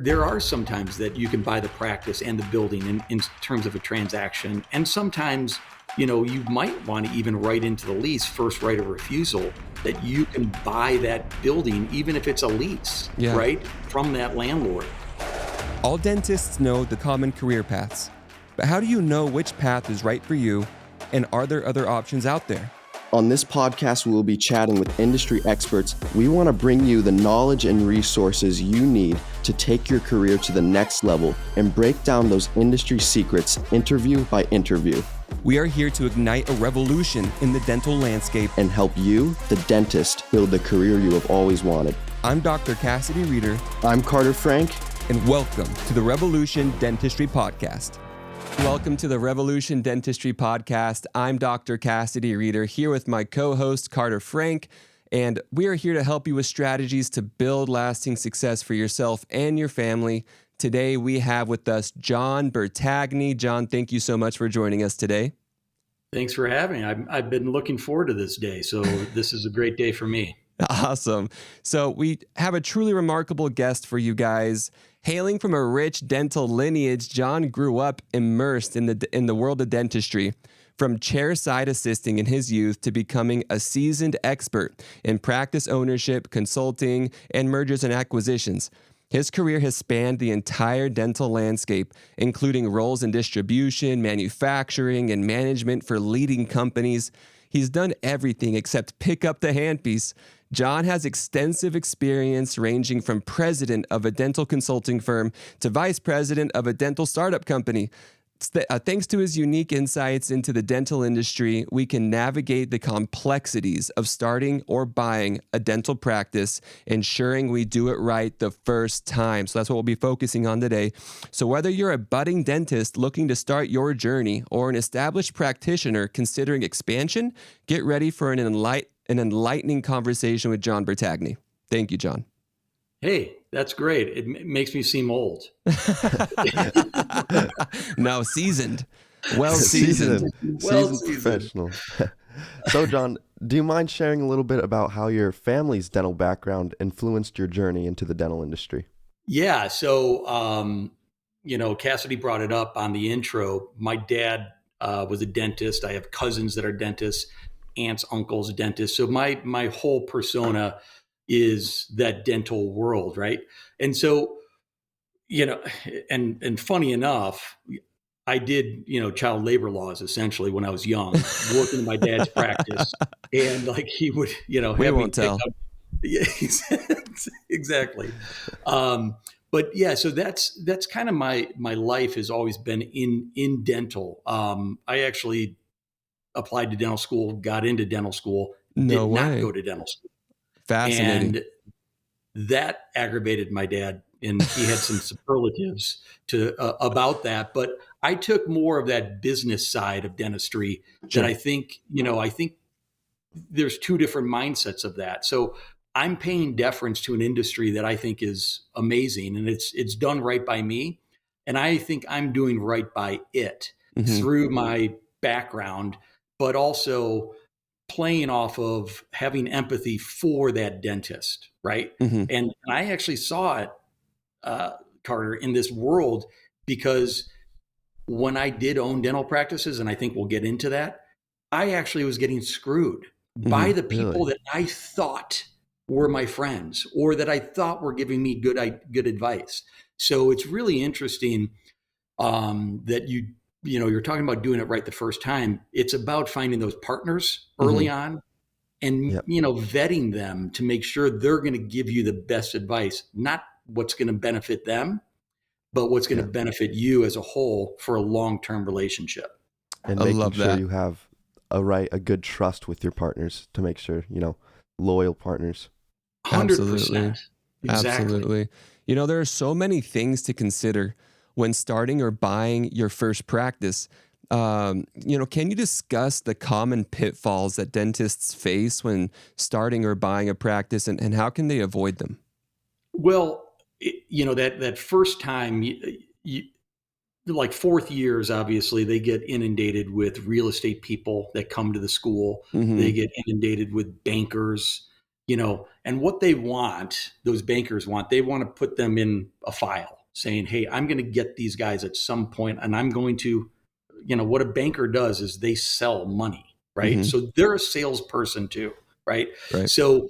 There are some times that you can buy the practice and the building in terms of a transaction. And sometimes, you might want to even write into the lease first right of refusal that you can buy that building, even if it's a lease, right, from that landlord. All dentists know the common career paths, but how do you know which path is right for you, and are there other options out there? On this podcast, we will be chatting with industry experts. We want to bring you the knowledge and resources you need to take your career to the next level and break down those industry secrets interview by interview. We are here to ignite a revolution in the dental landscape and help you, the dentist, build the career you have always wanted. I'm Dr. Cassidy Reeder. I'm Carter Frank. And welcome to the Revolution Dentistry Podcast. Welcome to the Revolution Dentistry Podcast. I'm Dr. Cassidy Reeder, here with my co-host Carter Frank, and we are here to help you with strategies to build lasting success for yourself and your family. Today we have with us John Bertagni. John, thank you so much for joining us today. Thanks for having me. I've been looking forward to this day, so this is a great day for me. Awesome. So we have a truly remarkable guest for you guys. Hailing from a rich dental lineage, John grew up immersed in the world of dentistry, from chairside assisting in his youth to becoming a seasoned expert in practice ownership, consulting, and mergers and acquisitions. His career has spanned the entire dental landscape, including roles in distribution, manufacturing, and management for leading companies. He's done everything except pick up the handpiece. John has extensive experience ranging from president of a dental consulting firm to vice president of a dental startup company. Thanks to his unique insights into the dental industry, we can navigate the complexities of starting or buying a dental practice, ensuring we do it right the first time. So that's what we'll be focusing on today. So whether you're a budding dentist looking to start your journey or an established practitioner considering expansion, get ready for an enlightening conversation with John Bertagni. Thank you, John. Hey, that's great. It makes me seem old. No, seasoned. Well seasoned. Seasoned professional. So, John, do you mind sharing a little bit about how your family's dental background influenced your journey into the dental industry? Yeah. So, Cassidy brought it up on the intro. My dad was a dentist. I have cousins that are dentists, aunts, uncles, dentists. So my whole persona is that dental world, right? And so, and funny enough, I did, child labor laws essentially when I was young, working in my dad's practice, and like he would, have we me won't tell. Yeah, exactly. But yeah, so that's kind of my life has always been in dental. I actually applied to dental school, got into dental school, did not go to dental school. Fascinating. And that aggravated my dad, and he had some superlatives about that. But I took more of that business side of dentistry that I think there's two different mindsets of that. So I'm paying deference to an industry that I think is amazing, and it's done right by me. And I think I'm doing right by it through my background, but also playing off of having empathy for that dentist, right? And I actually saw it, Carter, in this world, because when I did own dental practices, and I think we'll get into that, I actually was getting screwed by the people that I thought were my friends or that I thought were giving me good advice. So it's really interesting that you're talking about doing it right the first time. It's about finding those partners early on and, vetting them to make sure they're going to give you the best advice, not what's going to benefit them, but what's going to benefit you as a whole for a long-term relationship. And making sure you have a good trust with your partners to make sure, loyal partners. 100%. Exactly. Absolutely. There are so many things to consider when starting or buying your first practice. Can you discuss the common pitfalls that dentists face when starting or buying a practice, and how can they avoid them? Well, that first time, like fourth years, obviously, they get inundated with real estate people that come to the school. They get inundated with bankers. and what they want, those bankers want, they want to put them in a file saying, hey, I'm going to get these guys at some point, and I'm going to, what a banker does is they sell money, right? Mm-hmm. So they're a salesperson too, right? Right. So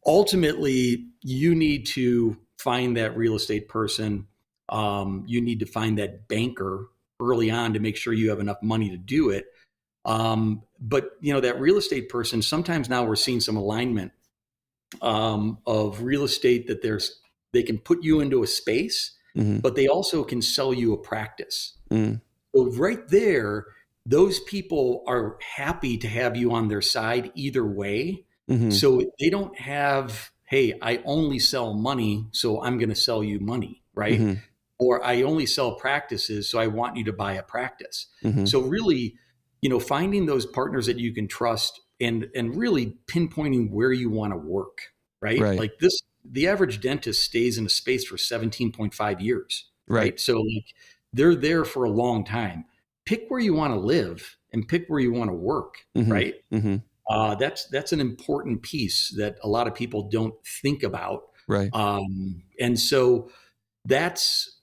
ultimately, you need to find that real estate person. You need to find that banker early on to make sure you have enough money to do it. But that real estate person, sometimes now we're seeing some alignment of real estate that they can put you into a space, Mm-hmm. but they also can sell you a practice. Mm. So right there, those people are happy to have you on their side either way. Mm-hmm. So they don't have, hey, I only sell money, so I'm going to sell you money, right? Mm-hmm. Or I only sell practices, so I want you to buy a practice. Mm-hmm. So really, finding those partners that you can trust and really pinpointing where you want to work, right? Right. Like the average dentist stays in a space for 17.5 years, Right. right? So like they're there for a long time. Pick where you want to live and pick where you want to work, Mm-hmm. right? Mm-hmm. That's an important piece that a lot of people don't think about. Right. And so that's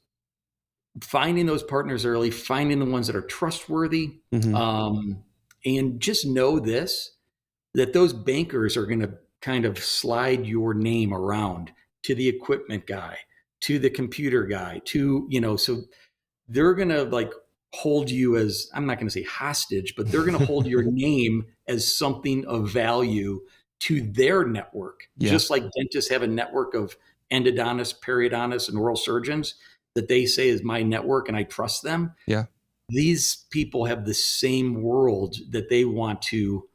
finding those partners early, finding the ones that are trustworthy, Mm-hmm. and just know that those bankers are going to kind of slide your name around to the equipment guy, to the computer guy, so they're going to like hold you as, I'm not going to say hostage, but they're going to hold your name as something of value to their network. Yeah. Just like dentists have a network of endodontists, periodontists, and oral surgeons that they say is my network and I trust them. Yeah. These people have the same world that they want to,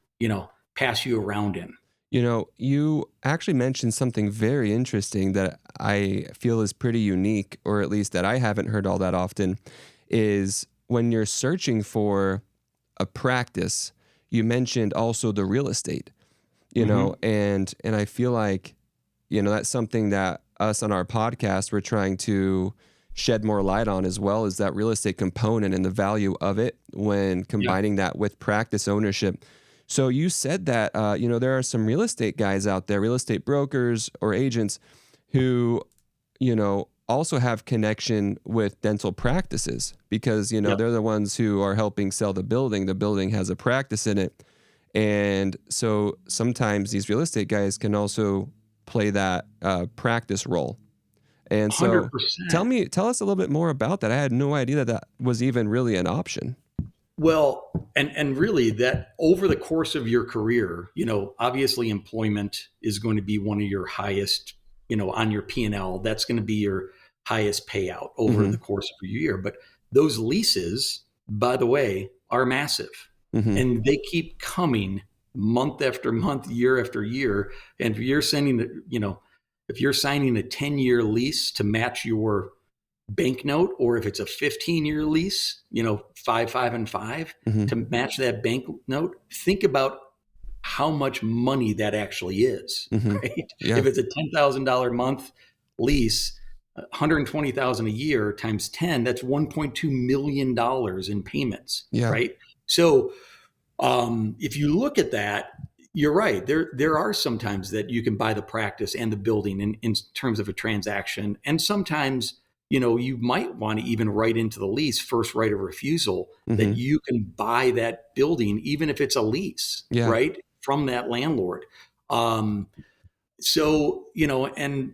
pass you around in. You actually mentioned something very interesting that I feel is pretty unique, or at least that I haven't heard all that often, is when you're searching for a practice, you mentioned also the real estate, and I feel like, that's something that us on our podcast, we're trying to shed more light on as well, is that real estate component and the value of it when combining that with practice ownership. So you said that, there are some real estate guys out there, real estate brokers or agents who, also have connection with dental practices because, they're the ones who are helping sell the building. The building has a practice in it. And so sometimes these real estate guys can also play that practice role. And so 100%. tell us a little bit more about that. I had no idea that was even really an option. Well, and really that over the course of your career, obviously employment is going to be one of your highest, on your P&L, that's going to be your highest payout over the course of your year. But those leases, by the way, are massive and they keep coming month after month, year after year. And if you're signing a 10-year lease to match your banknote, or if it's a 15-year lease, 5, 5, and 5 to match that banknote, think about how much money that actually is, right? Yeah. If it's a $10,000 a month lease, $120,000 a year times 10, that's $1.2 million in payments, right? So if you look at that, you're right. There are some times that you can buy the practice and the building in terms of a transaction. And sometimes, you might want to even write into the lease first right of refusal that you can buy that building, even if it's a lease, right, from that landlord. So, and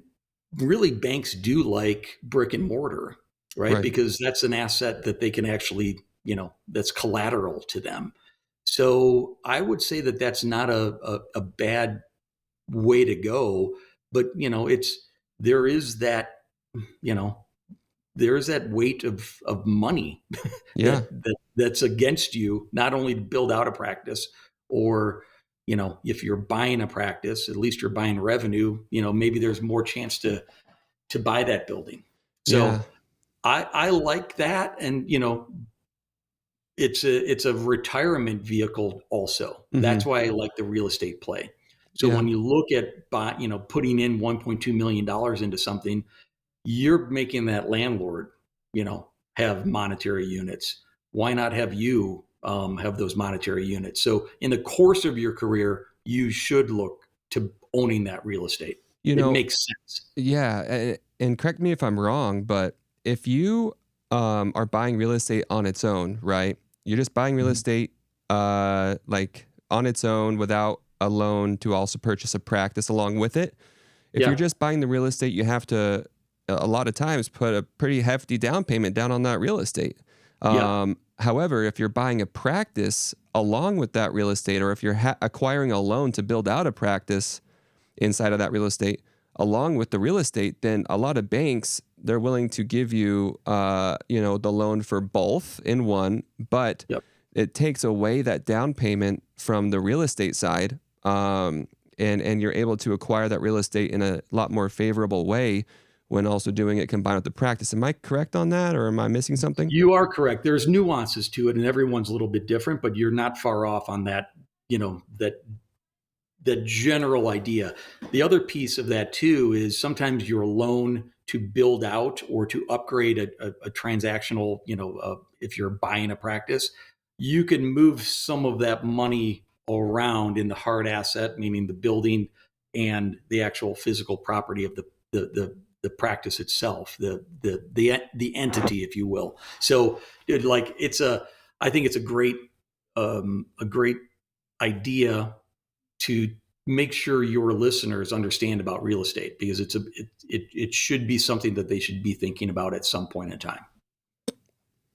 really banks do like brick and mortar, right? Because that's an asset that they can actually, that's collateral to them. So I would say that that's not a bad way to go, but there is that, there is that weight of money that's against you, not only to build out a practice or, if you're buying a practice, at least you're buying revenue, maybe there's more chance to buy that building. So I like that. And, it's a retirement vehicle also. That's why I like the real estate play. So when you look at putting in $1.2 million into something, you're making that landlord, have monetary units. Why not have you have those monetary units? So in the course of your career, you should look to owning that real estate. You It know, makes sense. yeah, and correct me if I'm wrong, but if you are buying real estate on its own, right? You're just buying real Mhm. estate like on its own without a loan to also purchase a practice along with it. If you're Yeah. just buying the real estate, you have to a lot of times put a pretty hefty down payment down on that real estate. Yeah. However, if you're buying a practice along with that real estate, or if you're acquiring a loan to build out a practice inside of that real estate along with the real estate, then a lot of banks, they're willing to give you the loan for both in one, but Yep. it takes away that down payment from the real estate side, and you're able to acquire that real estate in a lot more favorable way when also doing it combined with the practice. Am I correct on that, or am I missing something? You are correct. There's nuances to it, and everyone's a little bit different, but you're not far off on that, that the general idea. The other piece of that too is sometimes your loan to build out or to upgrade a transactional, if you're buying a practice, you can move some of that money around in the hard asset, meaning the building and the actual physical property of the practice itself, the entity, if you will. So, I think it's a great idea to make sure your listeners understand about real estate, because it should be something that they should be thinking about at some point in time. Right.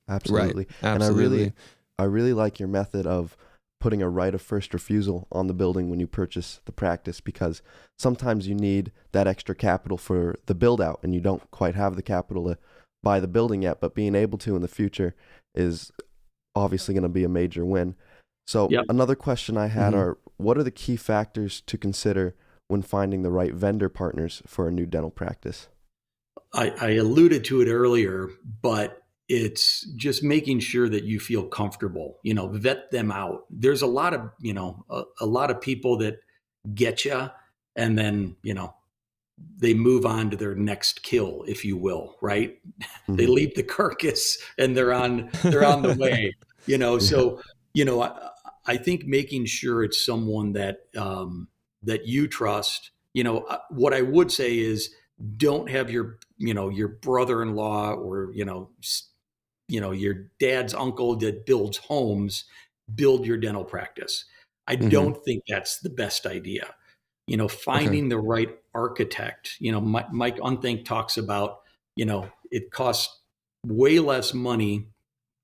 Absolutely. And Absolutely. I really like your method of putting a right of first refusal on the building when you purchase the practice, because sometimes you need that extra capital for the build out and you don't quite have the capital to buy the building yet, but being able to in the future is obviously going to be a major win. So Yep. another question I had Mhm. are, what are the key factors to consider when finding the right vendor partners for a new dental practice? I alluded to it earlier, but it's just making sure that you feel comfortable, vet them out. There's a lot of, a lot of people that get you, and then, they move on to their next kill, if you will, right? They Hmm. leave the carcass and they're on the way, Yeah. so, I think making sure it's someone that you trust. What I would say is, don't have your brother-in-law, or your dad's uncle that builds homes build your dental practice. I Mhm. don't think that's the best idea. Okay. Finding the right architect. Mike Unthink talks about, it costs way less money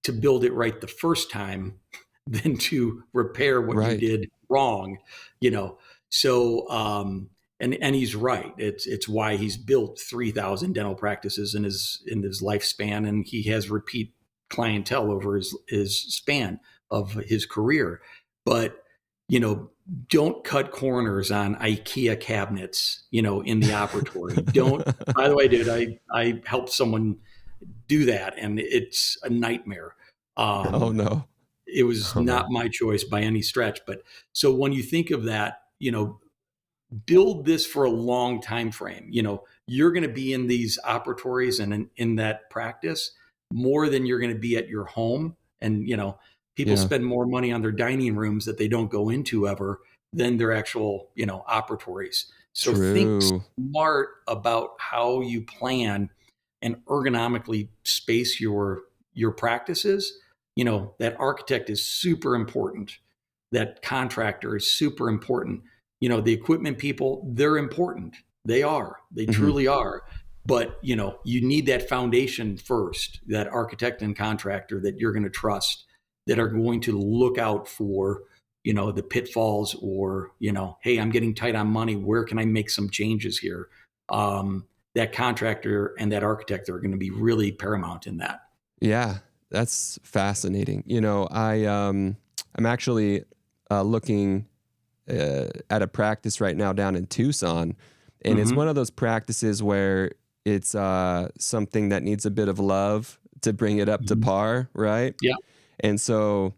to build it right the first time than to repair what you Right. did wrong. you know so and he's right. It's why he's built 3,000 dental practices in his lifespan, and he has repeat clientele over his span of his career. But you know don't cut corners on IKEA cabinets in the operatory. Don't By the way, dude, I helped someone do that, and it's a nightmare. Oh, um no. it was Oh not no. my choice by any stretch. But so when you think of that, build this for a long time frame. You're going to be in these operatories and in that practice more than you're going to be at your home. And people Yeah. spend more money on their dining rooms that they don't go into ever than their actual operatories. So think True. smart about how you plan and ergonomically space your practices. That architect is super important. That contractor is super important. The equipment people, they're important. They Mhm. truly are. But you need that foundation first, that architect and contractor that you're going to trust, that are going to look out for the pitfalls, or hey, I'm getting tight on money, where can I make some changes here? That contractor and that architect are going to be really paramount in that. Yeah, that's fascinating. I'm actually looking at a practice right now down in Tucson, and it's one Hmm. of those practices where it's something that needs a bit of love to bring it up to Hmm. par, right? Yeah. And so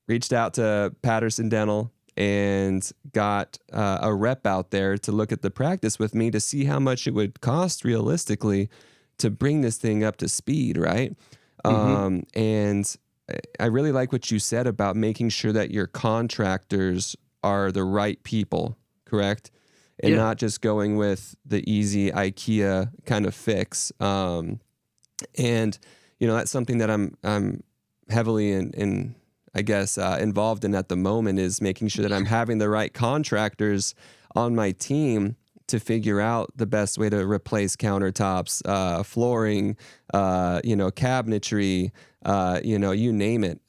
reached out to Patterson Dental and got a rep out there to look at the practice with me to see how much it would cost realistically to bring this thing up to speed, right? Hmm. And I really like what you said about making sure that your contractors are the right people, correct? And Yeah. not just going with the easy IKEA kind of fix. And that's something that I'm heavily in I guess involved in at the moment, is making sure that I'm having the right contractors on my team to figure out the best way to replace countertops, flooring, cabinetry, you name it.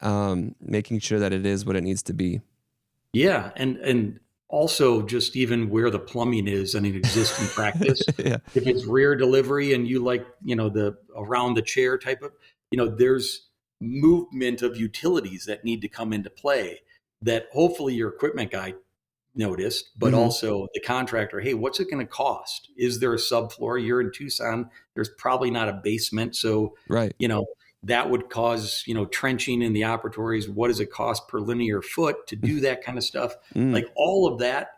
Making sure that it is what it needs to be. Yeah. And also just even where the plumbing is in an existing practice. Yeah. If it's rear delivery and you like, the around the chair type of, there's movement of utilities that need to come into play that hopefully your equipment guy noticed, but Hmm. also the contractor. Hey, what's it going to cost? Is there a subfloor? You're in Tucson. There's probably not a basement. So, Right. that would cause, trenching in the operatories. What does it cost per linear foot to do that kind of stuff? Mm, Like all of that.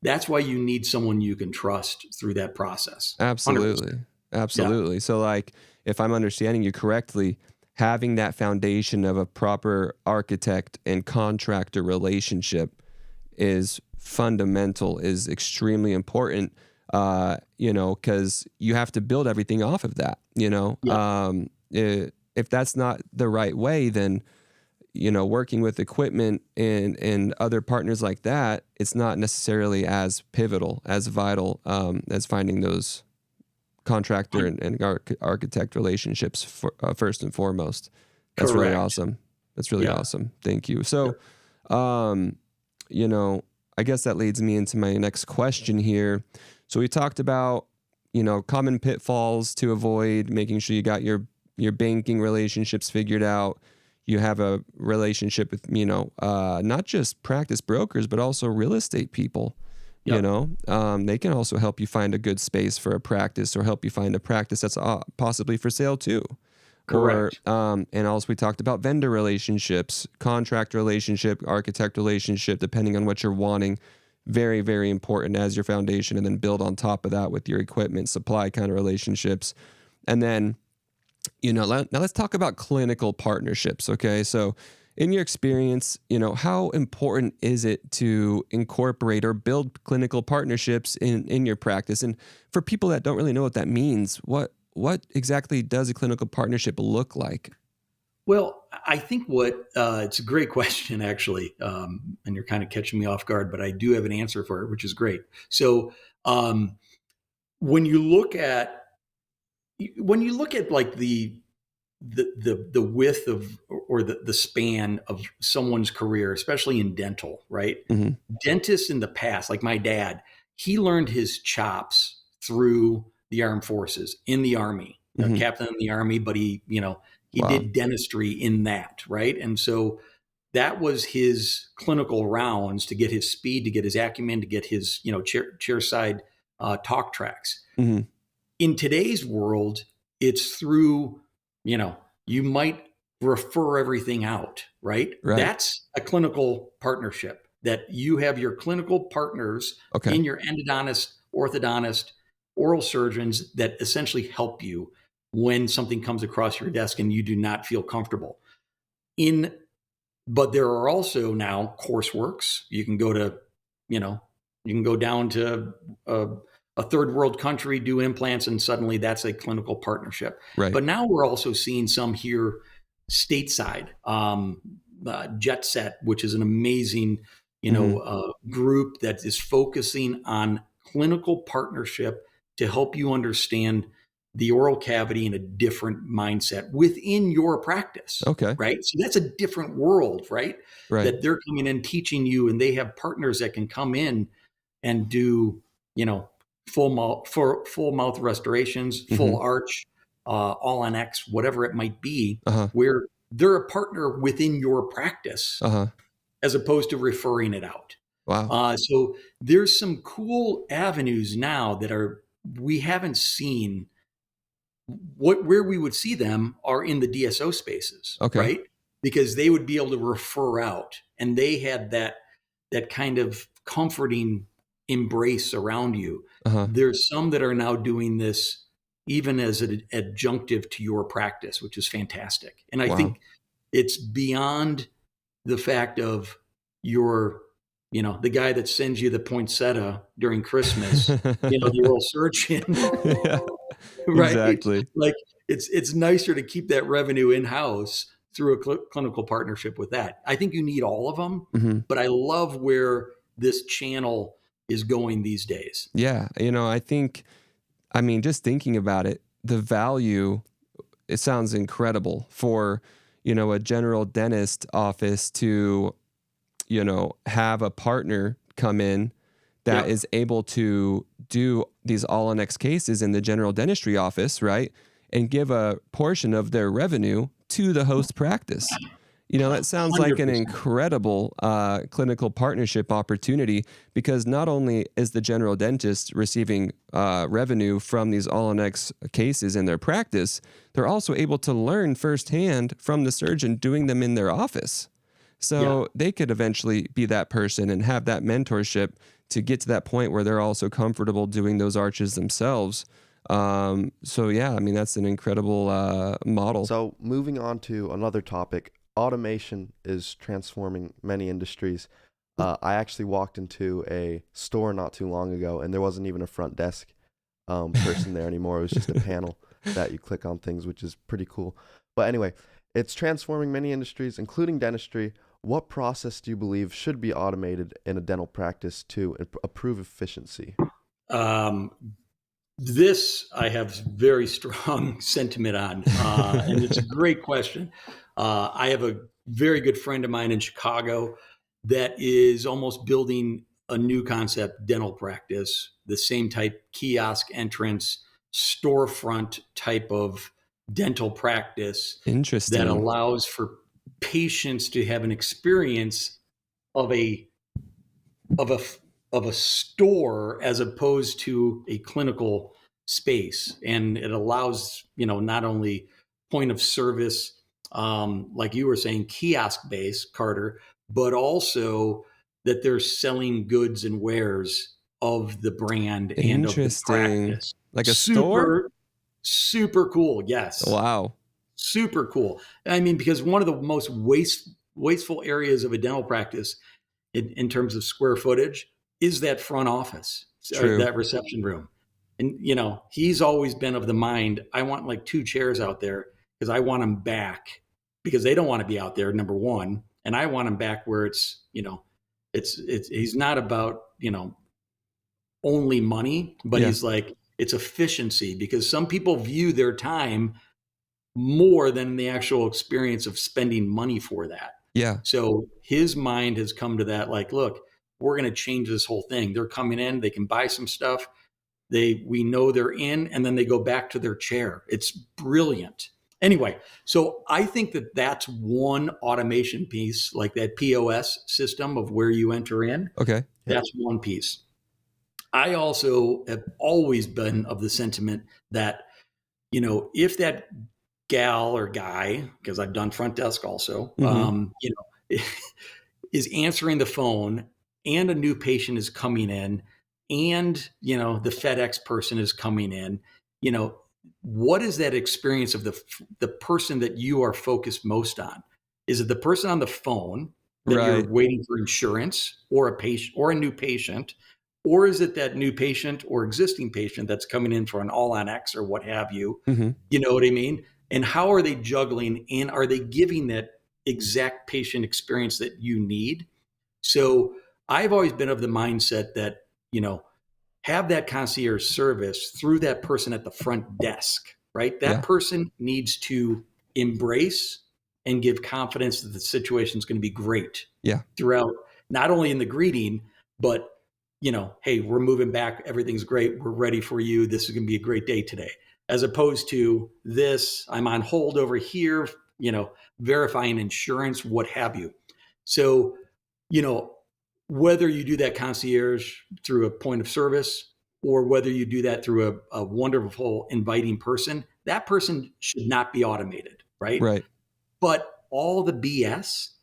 That's why you need someone you can trust through that process. 100%. absolutely. Yeah. Absolutely. So like, if I'm understanding you correctly, having that foundation of a proper architect and contractor relationship is fundamental, is extremely important, because you have to build everything off of that, Yeah. If that's not the right way, then, working with equipment and other partners like that, it's not necessarily as pivotal, as vital, as finding those contractor and architect relationships first and foremost. That's really Correct. awesome. That's really Yeah. awesome. Thank you. So, um, I guess that leads me into my next question here. So we talked about, common pitfalls to avoid, making sure you got your banking relationships figured out. You have a relationship with, not just practice brokers, but also real estate people. Yep. They can also help you find a good space for a practice, or help you find a practice that's possibly for sale too. Or, Correct. and also we talked about vendor relationships, contract relationship, architect relationship, depending on what you're wanting. Very, very important as your foundation, and then build on top of that with your equipment supply kind of relationships. And then, now let's talk about clinical partnerships. Okay. So in your experience, how important is it to incorporate or build clinical partnerships in your practice? And for people that don't really know what that means, what exactly does a clinical partnership look like? Well, I think it's a great question, actually. And you're kind of catching me off guard, but I do have an answer for it, which is great. So, um, when you look at, like the width of, or the span of someone's career, especially in dental, right? Hmm. Dentists in the past, like my dad, he learned his chops through the armed forces, in the Army, a Hmm. captain in the Army, but he Wow. did dentistry in that, right? And so that was his clinical rounds to get his speed, to get his acumen, to get his, chair side talk tracks. Hmm. In today's world, it's through, you know, you might refer everything out, right? Right. That's a clinical partnership, that you have your clinical partners Okay. in your endodontist, orthodontist, oral surgeons that essentially help you when something comes across your desk and you do not feel comfortable. In But there are also now courseworks. You can go to, you know, you can go down to a third world country, do implants, and suddenly that's a clinical partnership. Right. But now we're also seeing some here stateside. Jet Set, which is an amazing, Hmm. group that is focusing on clinical partnership to help you understand the oral cavity in a different mindset within your practice, Okay. right? So that's a different world, right? Right. That they're coming in teaching you, and they have partners that can come in and do, you know, full mouth restorations, full Hmm. arch, all on X, whatever it might be, Uh-huh. where they're a partner within your practice Uh-huh. as opposed to referring it out. Wow. So there's some cool avenues now that we haven't seen. Where we would see them are in the DSO spaces, Okay. right? Because they would be able to refer out, and they had that kind of comforting embrace around you. Uh-huh. There's some that are now doing this even as an adjunctive to your practice, which is fantastic. And I Wow. think it's beyond the fact of your the guy that sends you the poinsettia during Christmas, the oral surgeon, Yeah, right? exactly. Like it's nicer to keep that revenue in house through a clinical partnership with that. I think you need all of them, Hmm. but I love where this channel is going these days. Yeah, I mean, just thinking about it, the value, it sounds incredible for, a general dentist office to, have a partner come in that Yep. is able to do these all on X cases in the general dentistry office, right? And give a portion of their revenue to the host practice. That sounds like an 100%. incredible clinical partnership opportunity, because not only is the general dentist receiving revenue from these all on X cases in their practice, they're also able to learn firsthand from the surgeon doing them in their office. Yeah. So they could eventually be that person and have that mentorship to get to that point where they're also comfortable doing those arches themselves. So yeah, I mean, that's an incredible model. So, moving on to another topic, automation is transforming many industries. I actually walked into a store not too long ago, and there wasn't even a front desk person there anymore. It was just a panel that you click on things, which is pretty cool. But anyway, it's transforming many industries, including dentistry. What process do you believe should be automated in a dental practice to improve efficiency? Um, this I have very strong sentiment on, and it's a great question. I have a very good friend of mine in Chicago that is almost building a new concept dental practice, the same type kiosk entrance, storefront type of dental practice that Interesting. allows for patients to have an experience of a of a of a store as opposed to a clinical space, and it allows not only point of service, like you were saying, kiosk based, Carter, but also that they're selling goods and wares of the brand and of the Interesting. practice. Like a store? Super, super cool. Yes, Wow. super cool. I mean, because one of the most wasteful areas of a dental practice in terms of square footage is that front office or True. that reception room. And he's always been of the mind, I want like two chairs out there because I want them back, because they don't want to be out there, number one, and I want them back where it's he's not about only money, but Yeah. he's like, it's efficiency, because some people view their time more than the actual experience of spending money for that. Yeah. So his mind has come to that, like, look, we're going to change this whole thing. They're coming in, they can buy some stuff. We know they're in, and then they go back to their chair. It's brilliant. Anyway, so I think that that's one automation piece, like that POS system of where you enter in. Okay. That's one piece. I also have always been of the sentiment that, if that gal or guy, because I've done front desk also, Mm-hmm. is answering the phone and a new patient is coming in, and the FedEx person is coming in, what is that experience of the person that you are focused most on? Is it the person on the phone that you're Right. waiting for insurance, or a patient or a new patient, or is it that new patient or existing patient that's coming in for an all on X or what have you? Mm-hmm. You know what I mean? And how are they juggling, and are they giving that exact patient experience that you need? So I've always been of the mindset that, have that concierge service through that person at the front desk, right? That Yeah. person needs to embrace and give confidence that the situation is going to be great Yeah. throughout, not only in the greeting, but, hey, we're moving back. Everything's great. We're ready for you. This is going to be a great day today. As opposed to this, I'm on hold over here, verifying insurance, what have you. So, you know, whether you do that concierge through a point of service, or whether you do that through a wonderful, inviting person, that person should not be automated, right? Right. But all the BS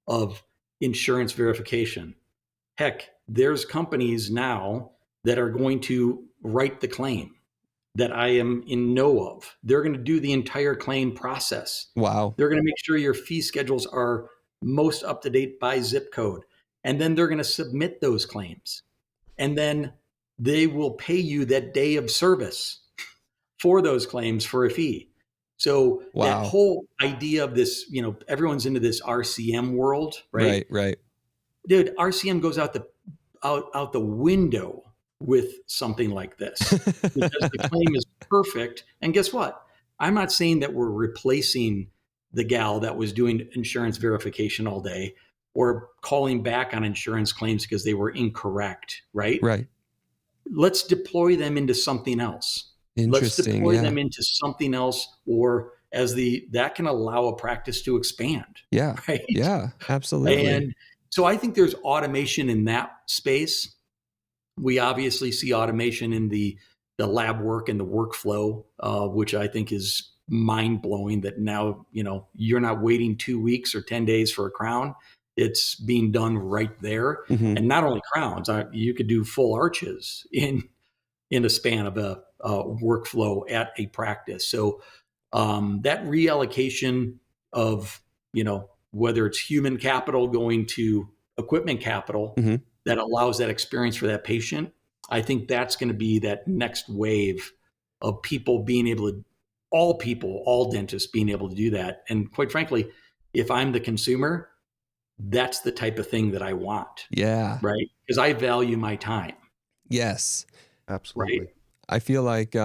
of insurance verification, heck, there's companies now that are going to write the claim that I am in know of. They're going to do the entire claim process. Wow. They're going to make sure your fee schedules are most up to date by zip code. and then they're going to submit those claims, and then they will pay you that day of service for those claims for a fee. So that Wow. whole idea of this, everyone's into this RCM world, right? Right. Dude, RCM goes out the window with something like this because the claim is perfect. And guess what? I'm not saying that we're replacing the gal that was doing insurance verification all day or calling back on insurance claims because they were incorrect, right? Right. Let's deploy them into something else. Let's Interesting. deploy Yeah. them into something else, or that can allow a practice to expand, Yeah. right? Yeah. Absolutely. And so I think there's automation in that space. We obviously see automation in the lab work and the workflow, which I think is mind blowing. That now you're not waiting 2 weeks or 10 days for a crown; it's being done right there. Mhm. And not only crowns, you could do full arches in a span of a workflow at a practice. So that reallocation of whether it's human capital going to equipment capital Mhm. that allows that experience for that patient, I think that's going to be that next wave of people being able to, all dentists being able to do that. And quite frankly, if I'm the consumer, that's the type of thing that I want, Yeah. right? Because I value my time, Yes. Absolutely. right? I feel like,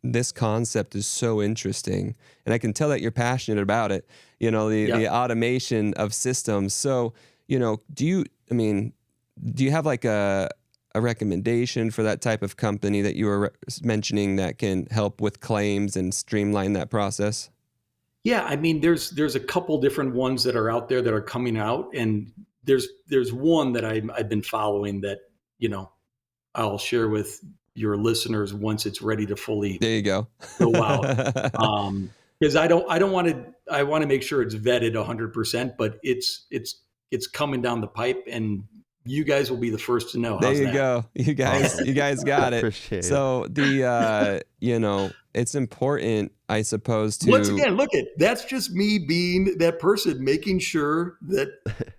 this concept is so interesting, and I can tell that you're passionate about it. Yeah. The automation of systems. So, do you have like a recommendation for that type of company that you were mentioning that can help with claims and streamline that process? Yeah, I mean, there's a couple different ones that are out there that are coming out, and there's one that I've been following that I'll share with your listeners once it's ready to fully There you go. go out. Because I want to make sure it's vetted 100%, but it's coming down the pipe, and you guys will be the first to know. There How's you that? go. Awesome. You guys got it. Appreciate it. So it's important, I suppose, Once to again, that's just me being that person, making sure that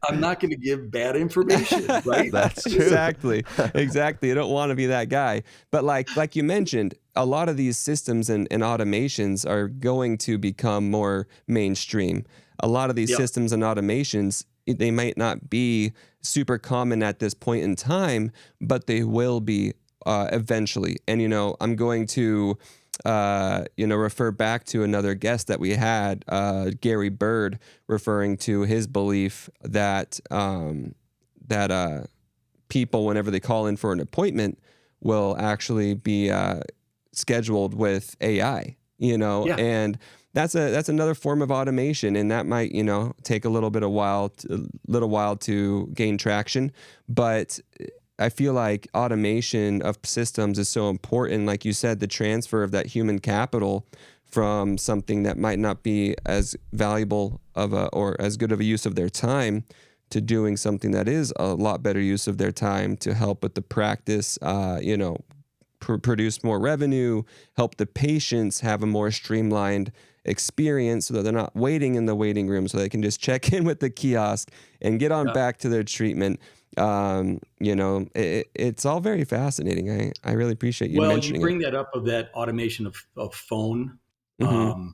I'm not going to give bad information, right? That's true. Exactly. I don't want to be that guy. But like you mentioned, a lot of these systems and automations are going to become more mainstream. A lot of these Yep. systems and automations, they might not be super common at this point in time, but they will be eventually. And I'm going to refer back to another guest that we had, Gary Bird, referring to his belief that people, whenever they call in for an appointment, will actually be scheduled with AI. Yeah. And that's another form of automation, and that might take a little while to gain traction, but I feel like automation of systems is so important. Like you said, the transfer of that human capital from something that might not be as valuable or as good of a use of their time to doing something that is a lot better use of their time to help with the practice, produce more revenue, help the patients have a more streamlined experience so that they're not waiting in the waiting room, so they can just check in with the kiosk and get on back to their treatment. It's all very fascinating. I really appreciate you mentioning you bring that up of that automation of phone. Mm-hmm.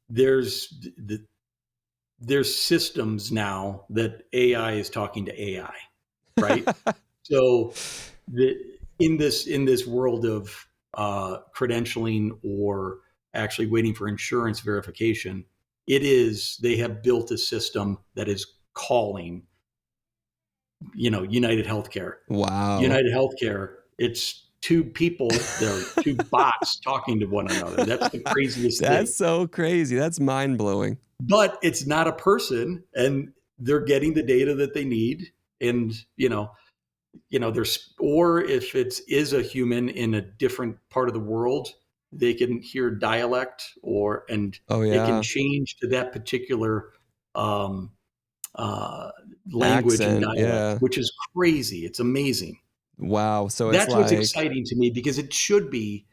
There's systems now that AI is talking to AI, right? So in this world of credentialing or actually waiting for insurance verification, they have built a system that is calling, United Healthcare. Wow. United Healthcare, it's two people, they're two bots talking to one another. That's the craziest thing. That's so crazy. That's mind blowing. But it's not a person, and they're getting the data that they need. And, there's, or if it is a human in a different part of the world, they can hear dialect and Oh they can yeah. change to that particular language and Accent. dialect, Yeah. which is crazy. It's amazing. Wow. So it's That's what's like, exciting to me, because it should be,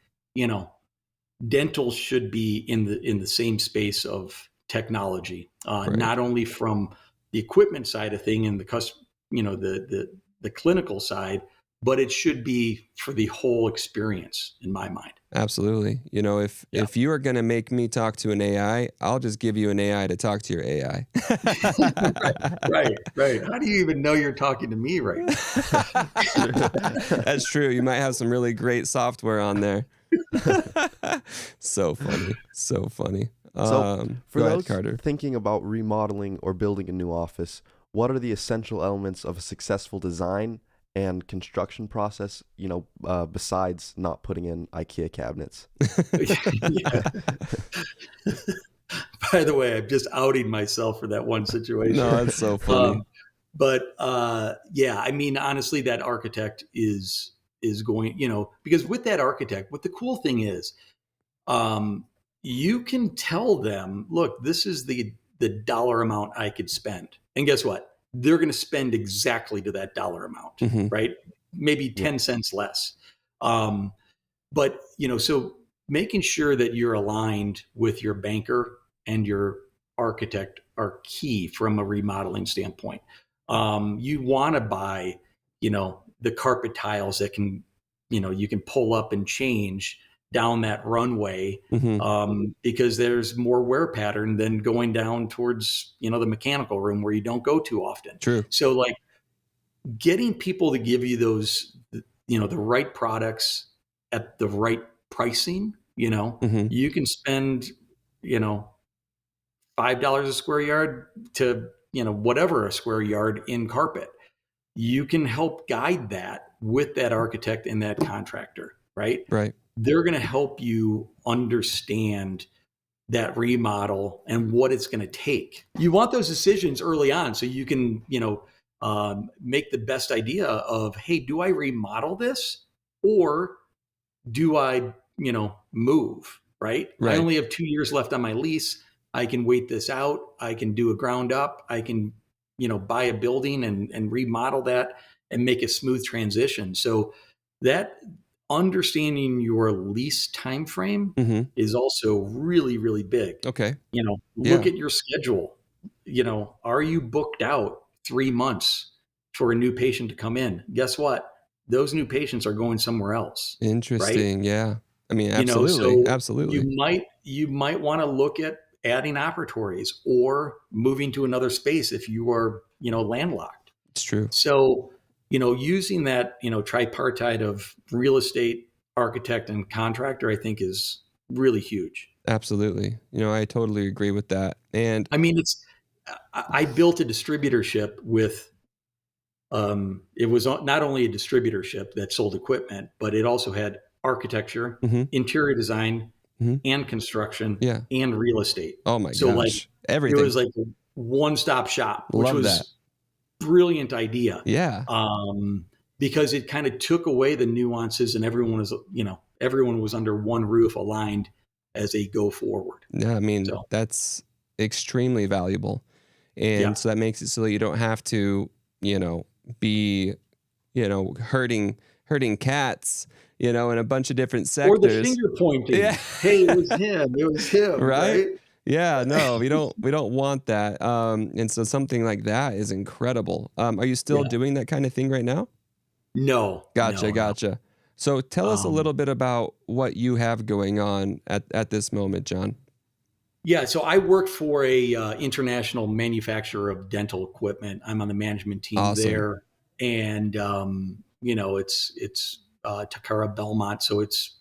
dental should be in the same space of technology, right. not only from equipment side of thing and the clinical side, but it should be for the whole experience in my mind. Absolutely. If you are going to make me talk to an AI, I'll just give you an AI to talk to your AI. Right. How do you even know you're talking to me right now? That's true. You might have some really great software on there. So funny. So funny. So for go those ahead, Carter. thinking about remodeling or building a new office, what are the essential elements of a successful design and construction process, besides not putting in IKEA cabinets? By the way, I'm just outing myself for that one situation. No, that's so funny. I mean, honestly, that architect is going, because with that architect, what the cool thing is, you can tell them, look, this is the dollar amount I could spend. And guess what? They're going to spend exactly to that dollar amount, Mhm. right? Maybe 10 cents less. But, so making sure that you're aligned with your banker and your architect are key from a remodeling standpoint. You want to buy, the carpet tiles that can, you can pull up and change down that runway, because there's more wear pattern than going down towards, the mechanical room where you don't go too often. True. So like getting people to give you those, the right products at the right pricing, you can spend, $5 a square yard to, whatever a square yard in carpet. You can help guide that with that architect and that contractor, right? Right. They're going to help you understand that remodel and what it's going to take. You want those decisions early on so you can, make the best idea of, hey, do I remodel this or do I, move, right? I only have 2 years left on my lease. I can wait this out. I can do a ground up. I can, buy a building and remodel that and make a smooth transition. So that understanding your lease time frame is also really, really big. Okay. Look at your schedule. Are you booked out 3 months for a new patient to come in? Guess what? Those new patients are going somewhere else. Interesting. Right? Yeah. I mean, absolutely. Absolutely. You might want to look at adding operatories or moving to another space if you are, landlocked. It's true. So, using that, tripartite of real estate, architect, and contractor, I think is really huge. Absolutely. I totally agree with that. And I mean, I built a distributorship with, it was not only a distributorship that sold equipment, but it also had architecture, interior design, and construction, and real estate. Oh my so gosh. Like everything. It was like a one-stop shop, which Love was that. Brilliant idea. Yeah. Because it kind of took away the nuances and everyone was under one roof aligned as they go forward. Yeah. I mean, that's extremely valuable. And so that makes it so that you don't have to, be, herding cats, in a bunch of different sectors. Or the finger pointing. Yeah. Hey, it was him. Right? Yeah, no, we don't want that. And so something like that is incredible. Are you still doing that kind of thing right now? No. Gotcha. No. So tell us a little bit about what you have going on at this moment, John. Yeah, so I work for a international manufacturer of dental equipment. I'm on the management team there, and it's Takara Belmont, so it's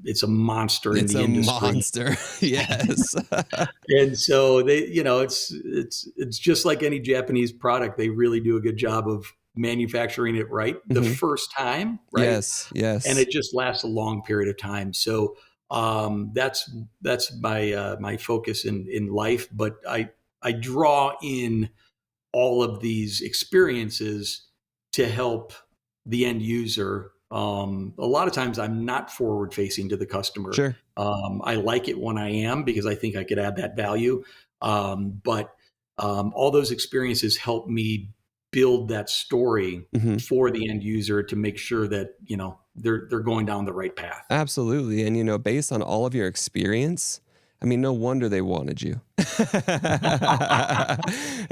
it's a monster in the industry. It's a monster, yes. And so they, it's just like any Japanese product. They really do a good job of manufacturing it right the first time, right? Yes. And it just lasts a long period of time. So that's my focus in life. But I draw in all of these experiences to help the end user. A lot of times I'm not forward facing to the customer. Sure. I like it when I am because I think I could add that value. But all those experiences help me build that story for the end user to make sure that, they're going down the right path. Absolutely. And, based on all of your experience, I mean, no wonder they wanted you. I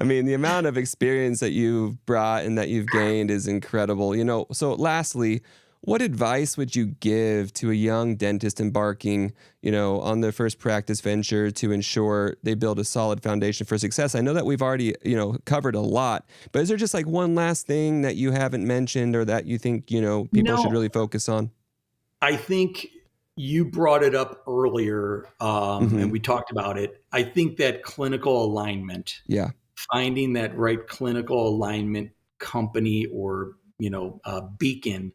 mean, the amount of experience that you've brought and that you've gained is incredible. So lastly, what advice would you give to a young dentist embarking, on their first practice venture to ensure they build a solid foundation for success? I know that we've already, covered a lot, but is there just like one last thing that you haven't mentioned or that you think, people should really focus on? I think you brought it up earlier, Mm-hmm. and we talked about it. I think that clinical alignment, Yeah. finding that right clinical alignment company or beacon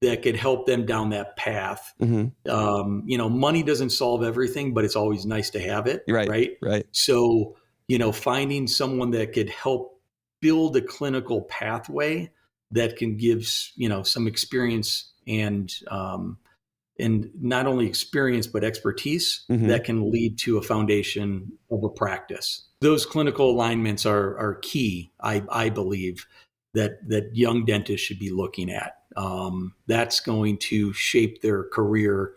that could help them down that path. Mm-hmm. Money doesn't solve everything, but it's always nice to have it, Right. right? Right. So, finding someone that could help build a clinical pathway that can give some experience and not only experience but expertise Mm-hmm. that can lead to a foundation of a practice. Those clinical alignments are key, I believe, that young dentists should be looking at. That's going to shape their career,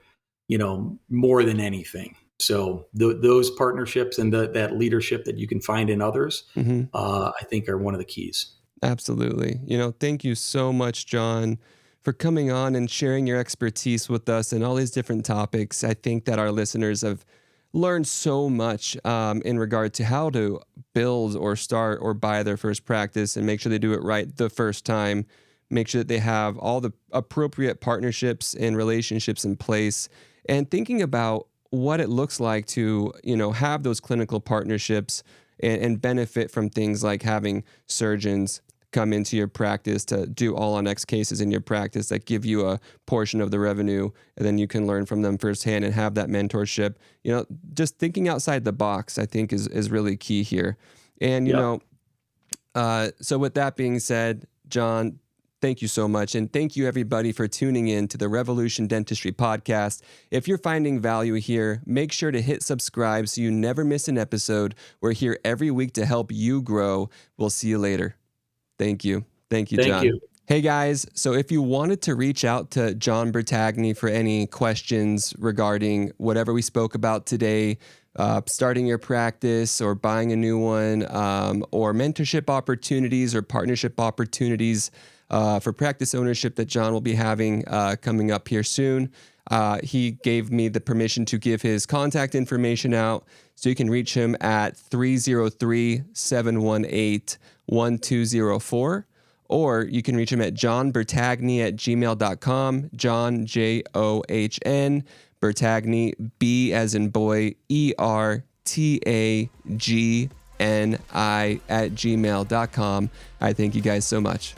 more than anything. So those partnerships and that leadership that you can find in others, Mm-hmm. I think are one of the keys. Absolutely. Thank you so much, John, for coming on and sharing your expertise with us and all these different topics. I think that our listeners have learned so much in regard to how to build or start or buy their first practice and make sure they do it right the first time. Make sure that they have all the appropriate partnerships and relationships in place, and thinking about what it looks like to, have those clinical partnerships and benefit from things like having surgeons come into your practice to do all on X cases in your practice that give you a portion of the revenue, and then you can learn from them firsthand and have that mentorship. Just thinking outside the box, I think is really key here. And, Yep. So with that being said, John, thank you so much. And thank you everybody for tuning in to the Revolution Dentistry podcast. If you're finding value here, make sure to hit subscribe so you never miss an episode. We're here every week to help you grow. We'll see you later. Thank you. Thank you, Thank John. you. Hey guys, so if you wanted to reach out to John Bertagni for any questions regarding whatever we spoke about today, starting your practice or buying a new one, or mentorship opportunities or partnership opportunities for practice ownership that John will be having coming up here soon, he gave me the permission to give his contact information out. So you can reach him at 303-718-1204. Or you can reach him at johnbertagni@gmail.com. John, John, Bertagni, B as in boy, ERTAGNI @gmail.com. I thank you guys so much.